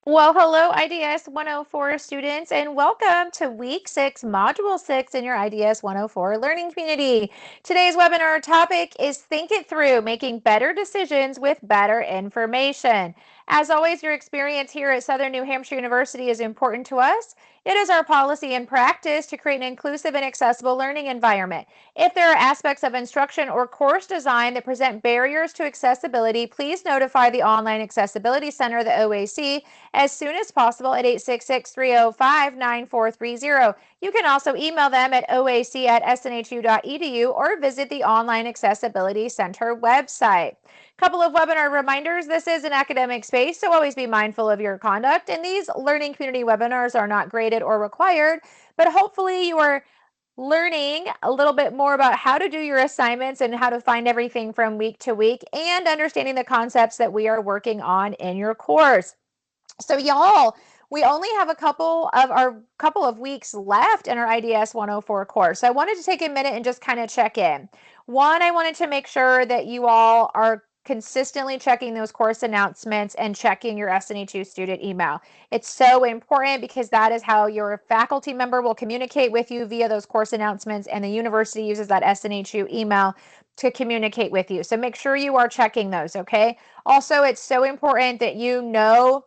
Well, hello, IDS 104 students, and welcome to week 6, module 6 in your IDS 104 learning community. Today's webinar topic is Think It Through, Making Better Decisions with Better Information. As always, your experience here at Southern New Hampshire University is important to us. It is our policy and practice to create an inclusive and accessible learning environment. If there are aspects of instruction or course design that present barriers to accessibility, please notify the Online Accessibility Center, the OAC, as soon as possible at 866-305-9430. You can also email them at oac@snhu.edu or visit the Online Accessibility Center website. Couple of webinar reminders. This is an academic space, so always be mindful of your conduct. And these learning community webinars are not graded or required, but hopefully you are learning a little bit more about how to do your assignments and how to find everything from week to week and understanding the concepts that we are working on in your course. So y'all, we only have a couple of weeks left in our IDS 104 course. So I wanted to take a minute and just kind of check in. One, I wanted to make sure that you all are consistently checking those course announcements and checking your SNE2 student email. It's so important because that is how your faculty member will communicate with you via those course announcements, and the university uses that SNE2 email to communicate with you. So make sure you are checking those, okay? Also, it's so important that you know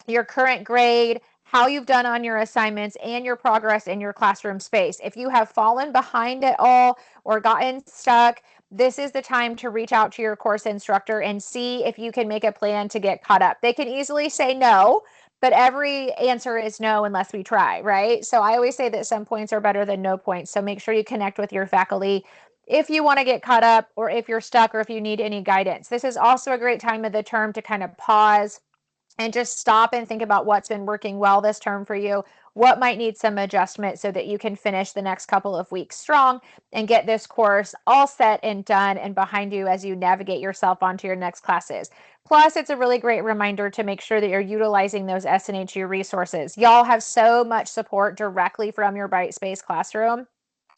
your current grade, how you've done on your assignments, and your progress in your classroom space. If you have fallen behind at all or gotten stuck, this is the time to reach out to your course instructor and see if you can make a plan to get caught up. They can easily say no, but every answer is no unless we try, right? So I always say that some points are better than no points. So make sure you connect with your faculty if you want to get caught up, or if you're stuck, or if you need any guidance. This is also a great time of the term to kind of pause and just stop and think about what's been working well this term for you, what might need some adjustment so that you can finish the next couple of weeks strong and get this course all set and done and behind you as you navigate yourself onto your next classes. Plus, it's a really great reminder to make sure that you're utilizing those SNHU resources. Y'all have so much support directly from your Brightspace classroom.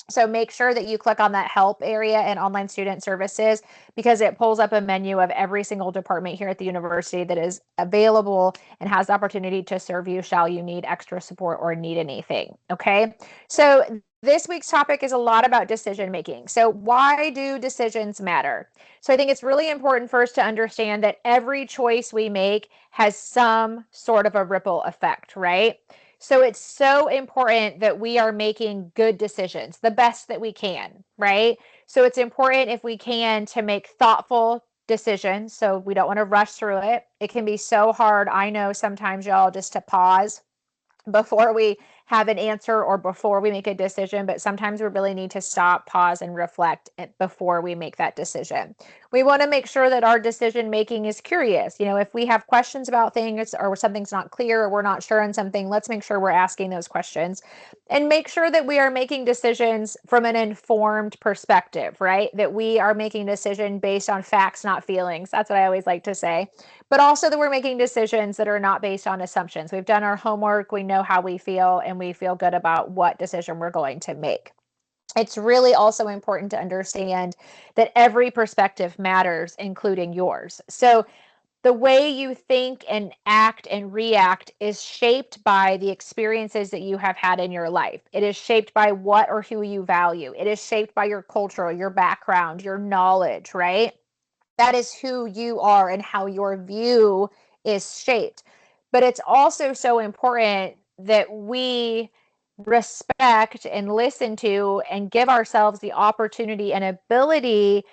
So make sure that you click on that help area in online student services, because it pulls up a menu of every single department here at the university that is available and has the opportunity to serve you shall you need extra support or need anything. Okay. So this week's topic is a lot about decision making. So why do decisions matter? So I think it's really important first to understand that every choice we make has some sort of a ripple effect, right? So it's so important that we are making good decisions, the best that we can, right? So it's important, if we can, to make thoughtful decisions. So we don't want to rush through it. It can be so hard, I know sometimes, y'all, just to pause before we have an answer or before we make a decision, but sometimes we really need to stop, pause, and reflect before we make that decision. We want to make sure that our decision making is curious. You know, if we have questions about things or something's not clear or we're not sure on something, let's make sure we're asking those questions and make sure that we are making decisions from an informed perspective, right? That we are making a decision based on facts, not feelings. That's what I always like to say. But also that we're making decisions that are not based on assumptions. We've done our homework, we know how we feel, and we feel good about what decision we're going to make. It's really also important to understand that every perspective matters, including yours. So the way you think and act and react is shaped by the experiences that you have had in your life. It is shaped by what or who you value. It is shaped by your culture, your background, your knowledge, right? That is who you are and how your view is shaped. But it's also so important that we respect and listen to and give ourselves the opportunity and ability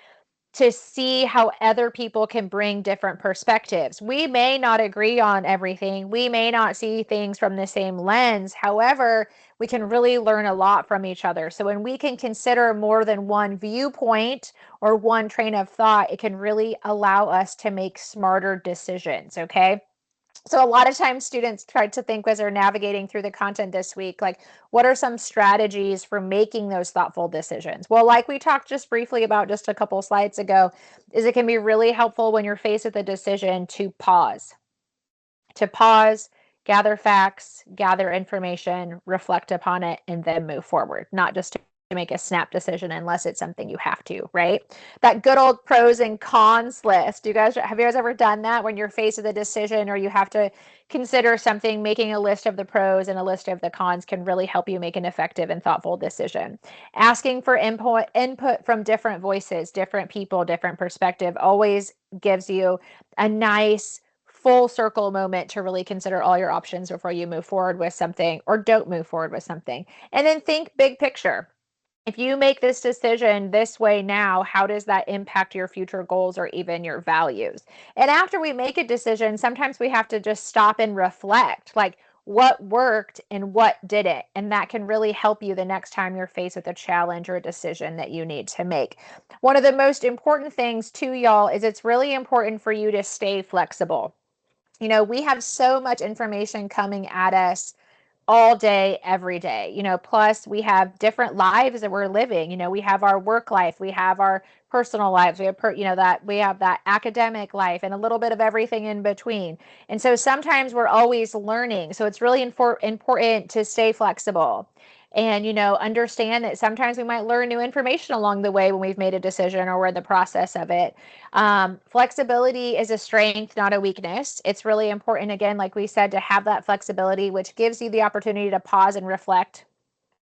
to see how other people can bring different perspectives. We may not agree on everything. We may not see things from the same lens. However, we can really learn a lot from each other. So when we can consider more than one viewpoint or one train of thought, it can really allow us to make smarter decisions, okay? So a lot of times students try to think as they're navigating through the content this week, like, what are some strategies for making those thoughtful decisions? Well, like we talked just briefly about just a couple slides ago, is it can be really helpful when you're faced with a decision to pause, gather facts, gather information, reflect upon it, and then move forward, not just to make a snap decision unless it's something you have to, right? That good old pros and cons list. Have you guys ever done that when you're faced with a decision or you have to consider something? Making a list of the pros and a list of the cons can really help you make an effective and thoughtful decision. Asking for input from different voices, different people, different perspective always gives you a nice full circle moment to really consider all your options before you move forward with something or don't move forward with something. And then think big picture. If you make this decision this way now, how does that impact your future goals or even your values? And after we make a decision, sometimes we have to just stop and reflect, like what worked and what didn't. And that can really help you the next time you're faced with a challenge or a decision that you need to make. One of the most important things to y'all is it's really important for you to stay flexible. We have so much information coming at us all day, every day. Plus we have different lives that we're living. We have our work life, we have our personal lives, we have that academic life and a little bit of everything in between. And so sometimes we're always learning. So it's really important to stay flexible and understand that sometimes we might learn new information along the way when we've made a decision or we're in the process of it. Flexibility is a strength, not a weakness. It's really important, again, like we said, to have that flexibility, which gives you the opportunity to pause and reflect,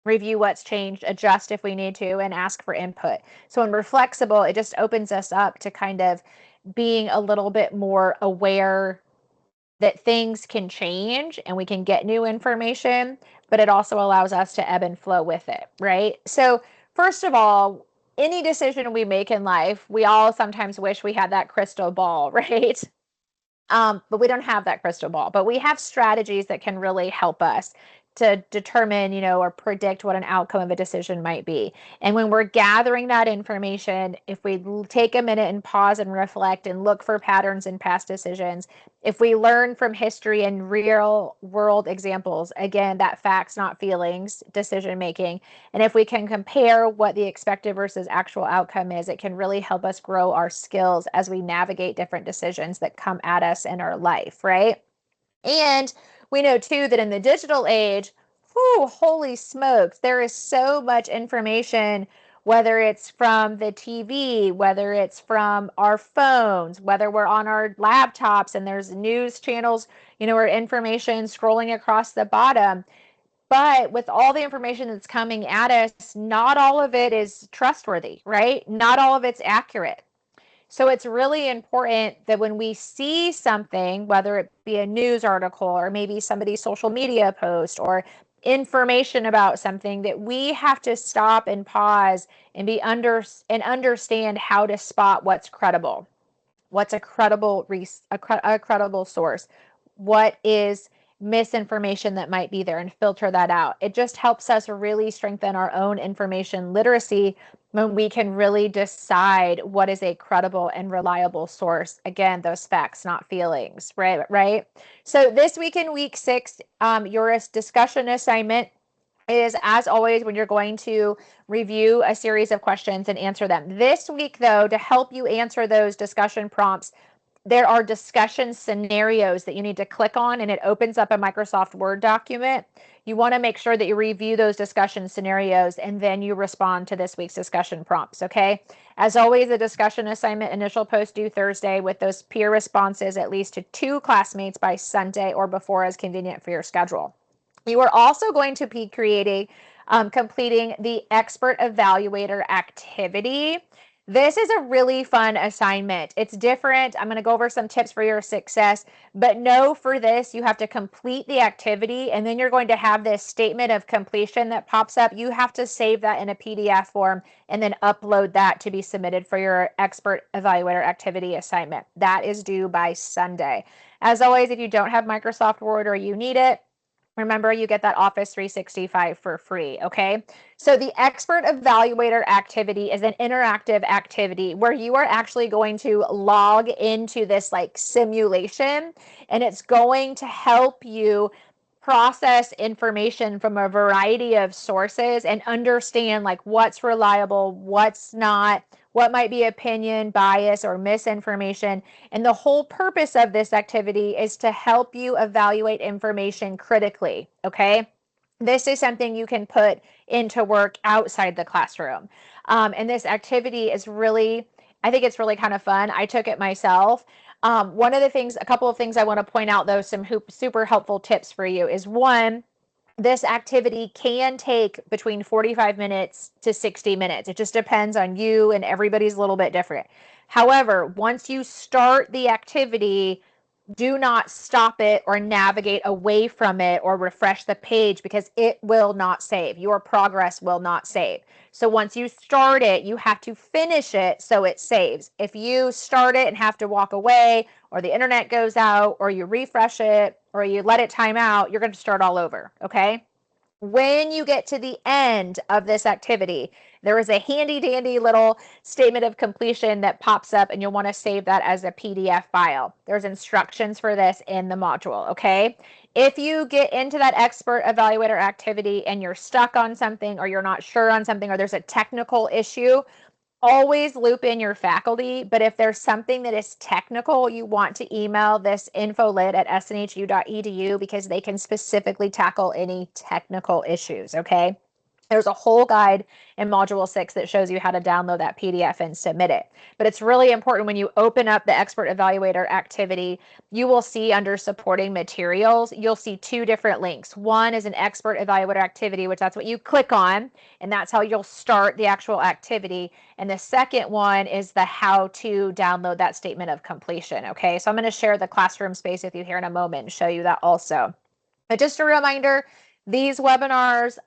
review what's changed, adjust if we need to, and ask for input. So when we're flexible, it just opens us up to kind of being a little bit more aware that things can change and we can get new information, but it also allows us to ebb and flow with it, right? So, first of all, any decision we make in life, we all sometimes wish we had that crystal ball, right? But we don't have that crystal ball, but we have strategies that can really help us to determine, or predict what an outcome of a decision might be. And when we're gathering that information, if we take a minute and pause and reflect and look for patterns in past decisions, if we learn from history and real world examples, again, that facts, not feelings, decision making, and if we can compare what the expected versus actual outcome is, it can really help us grow our skills as we navigate different decisions that come at us in our life, right? And we know too that in the digital age, whew, holy smokes, there is so much information, whether it's from the TV, whether it's from our phones, whether we're on our laptops and there's news channels, or information scrolling across the bottom. But with all the information that's coming at us, not all of it is trustworthy, right? Not all of it's accurate. So it's really important that when we see something, whether it be a news article or maybe somebody's social media post or information about something, that we have to stop and pause and understand how to spot what's credible. What's a credible source? What is misinformation that might be there, and filter that out. It just helps us really strengthen our own information literacy when we can really decide what is a credible and reliable source. Again, those facts, not feelings, right? So this week in week 6, your discussion assignment is, as always, when you're going to review a series of questions and answer them. This week, though, to help you answer those discussion prompts, there are discussion scenarios that you need to click on, and it opens up a Microsoft Word document. You want to make sure that you review those discussion scenarios and then you respond to this week's discussion prompts, okay? As always, the discussion assignment initial post due Thursday with those peer responses at least to 2 classmates by Sunday or before, as convenient for your schedule. You are also going to be completing the expert evaluator activity. This is a really fun assignment. It's different. I'm going to go over some tips for your success, but know for this, you have to complete the activity and then you're going to have this statement of completion that pops up. You have to save that in a PDF form and then upload that to be submitted for your expert evaluator activity assignment. That is due by Sunday. As always, if you don't have Microsoft Word or you need it, remember, you get that Office 365 for free, okay? So the expert evaluator activity is an interactive activity where you are actually going to log into this like simulation, and it's going to help you process information from a variety of sources and understand like what's reliable, what's not, what might be opinion, bias, or misinformation. And the whole purpose of this activity is to help you evaluate information critically, okay? This is something you can put into work outside the classroom. And this activity is really, I think it's really kind of fun. I took it myself. One of the things, a couple of things I want to point out though, some super helpful tips for you is one, this activity can take between 45 minutes to 60 minutes. It just depends on you, and everybody's a little bit different. However, once you start the activity, do not stop it or navigate away from it or refresh the page, because it will not save. Your progress will not save. So once you start it, you have to finish it so it saves. If you start it and have to walk away, or the internet goes out, or you refresh it, or you let it time out, you're going to start all over. Okay. When you get to the end of this activity, there is a handy dandy little statement of completion that pops up, and you'll want to save that as a PDF file. There's instructions for this in the module, okay? If you get into that expert evaluator activity and you're stuck on something, or you're not sure on something, or there's a technical issue, always loop in your faculty. But if there's something that is technical, you want to email this infolit@snhu.edu, because they can specifically tackle any technical issues, okay? There's a whole guide in Module 6 that shows you how to download that PDF and submit it. But it's really important, when you open up the Expert Evaluator activity, you will see under supporting materials, you'll see two different links. One is an Expert Evaluator activity, which that's what you click on, and that's how you'll start the actual activity. And the second one is the how to download that statement of completion. Okay, so I'm going to share the classroom space with you here in a moment and show you that also. But just a reminder, these webinars,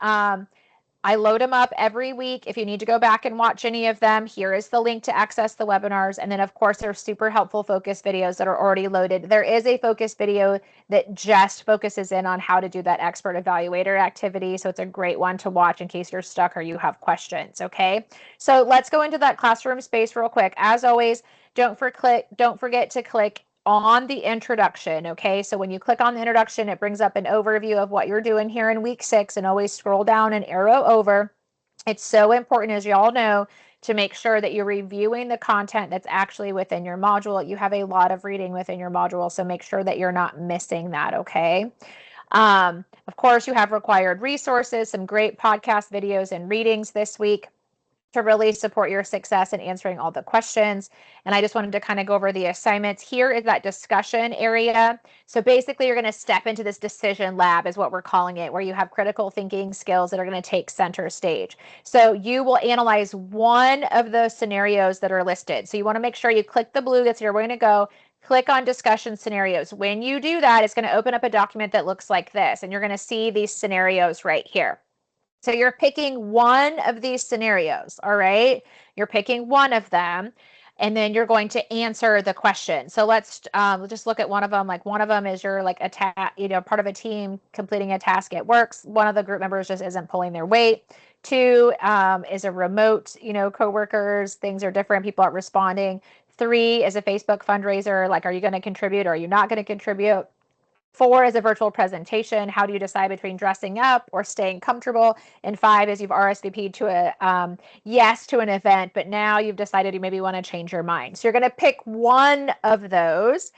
I load them up every week. If you need to go back and watch any of them, here is the link to access the webinars. And then of course, there's super helpful focus videos that are already loaded. There is a focus video that just focuses in on how to do that expert evaluator activity. So it's a great one to watch in case you're stuck or you have questions. Okay, so let's go into that classroom space real quick. As always, don't forget to click on the introduction. Okay, so when you click on the introduction, it brings up an overview of what you're doing here in week 6, and always scroll down and arrow over. It's so important, as you all know, to make sure that you're reviewing the content that's actually within your module. You have a lot of reading within your module, so make sure that you're not missing that. Okay. Of course, you have required resources, some great podcast videos and readings this week to really support your success in answering all the questions. And I just wanted to kind of go over the assignments. Here is that discussion area. So basically, you're going to step into this decision lab, is what we're calling it, where you have critical thinking skills that are going to take center stage. So you will analyze one of those scenarios that are listed. So you want to make sure you click the blue that's where we're going to go. Click on discussion scenarios. When you do that, it's going to open up a document that looks like this, and you're going to see these scenarios right here. So you're picking one of these scenarios, all right? You're picking one of them, and then you're going to answer the question. So let's just look at one of them. Like, one of them is you're like part of a team completing a task at work. One of the group members just isn't pulling their weight. 2 is a remote, coworkers. Things are different. People aren't responding. 3 is a Facebook fundraiser. Like, are you going to contribute or are you not going to contribute? 4 is a virtual presentation. How do you decide between dressing up or staying comfortable? And 5 is you've RSVP'd to a yes to an event, but now you've decided you maybe want to change your mind. So you're going to pick one of those,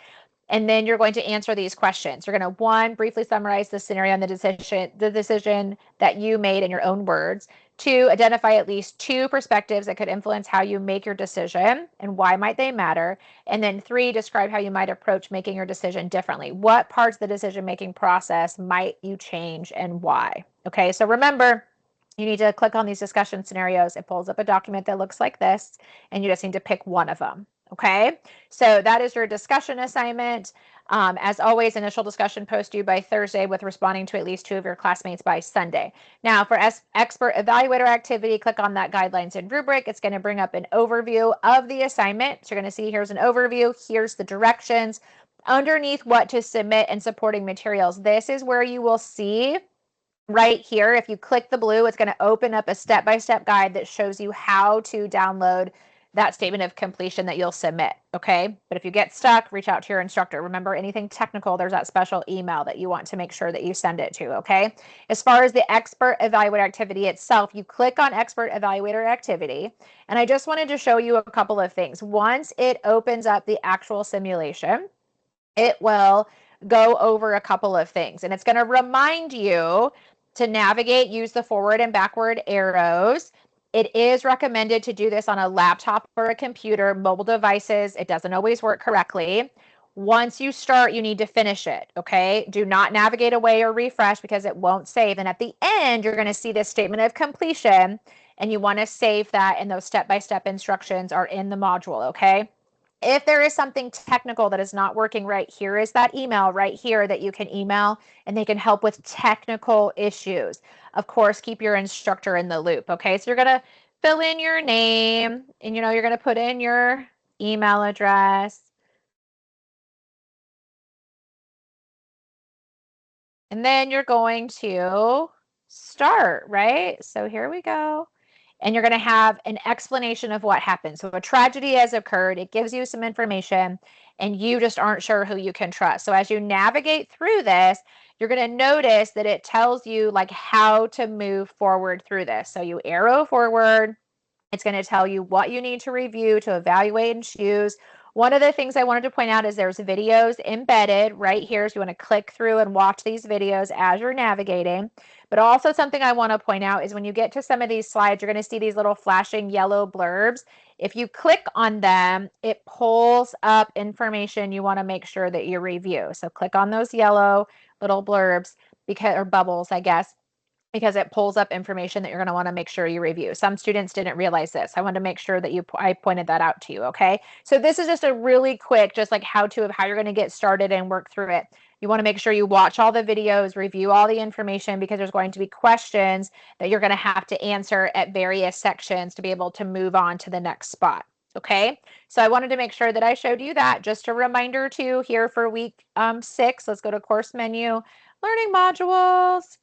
and then you're going to answer these questions. You're going to, 1, briefly summarize the scenario and the decision that you made in your own words. 2, identify at least 2 perspectives that could influence how you make your decision and why might they matter. And then 3, describe how you might approach making your decision differently. What parts of the decision-making process might you change and why? Okay, so remember, you need to click on these discussion scenarios. It pulls up a document that looks like this, and you just need to pick one of them. Okay, so that is your discussion assignment. As always, initial discussion post due by Thursday, with responding to at least 2 of your classmates by Sunday. Now, for expert evaluator activity, click on that guidelines and rubric. It's going to bring up an overview of the assignment. So you're going to see here's an overview. Here's the directions. Underneath what to submit and supporting materials, this is where you will see right here. If you click the blue, it's going to open up a step-by-step guide that shows you how to download that statement of completion that you'll submit. Okay, but if you get stuck, reach out to your instructor. Remember, anything technical, there's that special email that you want to make sure that you send it to. Okay, as far as the expert evaluator activity itself, you click on expert evaluator activity, and I just wanted to show you a couple of things. Once it opens up the actual simulation, it will go over a couple of things, and it's going to remind you To navigate, use the forward and backward arrows. It is recommended to do this on a laptop or a computer, mobile devices. It doesn't always work correctly. Once you start, you need to finish it, okay? Do not navigate away or refresh because it won't save. And at the end, you're going to see this statement of completion, and you want to save that, and those step-by-step instructions are in the module, okay? If there is something technical that is not working right, here is that email right here that you can email, and they can help with technical issues. Of course, keep your instructor in the loop, okay? So you're going to fill in your name, and you're going to put in your email address. And then you're going to start, right? So here we go. And you're going to have an explanation of what happened. So a tragedy has occurred. It gives you some information, and you just aren't sure who you can trust. So as you navigate through this, you're going to notice that it tells you like how to move forward through this. So you arrow forward. It's going to tell you what you need to review to evaluate and choose. One of the things I wanted to point out is there's videos embedded right here. So you want to click through and watch these videos as you're navigating. But also something I want to point out is when you get to some of these slides, you're going to see these little flashing yellow blurbs. If you click on them, it pulls up information you want to make sure that you review. So click on those yellow little blurbs because, or bubbles, I guess, because it pulls up information that you're going to want to make sure you review. Some students didn't realize this. I wanted to make sure that I pointed that out to you, okay? So this is just a really quick, just like how to of how you're going to get started and work through it. You want to make sure you watch all the videos, review all the information, because there's going to be questions that you're going to have to answer at various sections to be able to move on to the next spot. Okay, so I wanted to make sure that I showed you that. Just a reminder too, here for week 6, let's go to course menu, learning modules.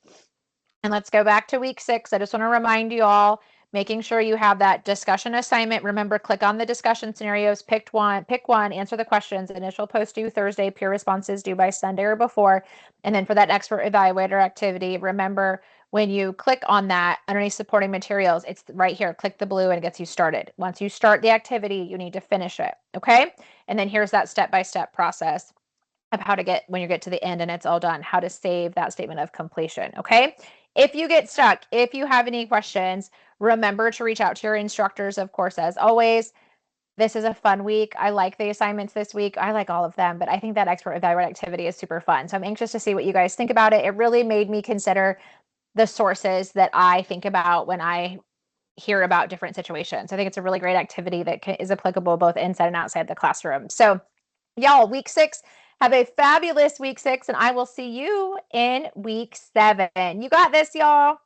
And let's go back to week 6. I just want to remind you all, making sure you have that discussion assignment. Remember, click on the discussion scenarios, pick one, answer the questions. Initial post due Thursday, peer responses due by Sunday or before. And then for that expert evaluator activity, remember when you click on that underneath supporting materials, it's right here. Click the blue and it gets you started. Once you start the activity, you need to finish it. Okay. And then here's that step-by-step process of how to get, when you get to the end and it's all done, how to save that statement of completion. Okay. If you get stuck, if you have any questions, remember to reach out to your instructors, of course, as always. This is a fun week. I like the assignments this week. I like all of them, but I think that expert evaluate activity is super fun. So I'm anxious to see what you guys think about it. It really made me consider the sources that I think about when I hear about different situations. I think it's a really great activity that is applicable both inside and outside the classroom. So y'all, week 6, have a fabulous week 6, and I will see you in week 7. You got this, y'all.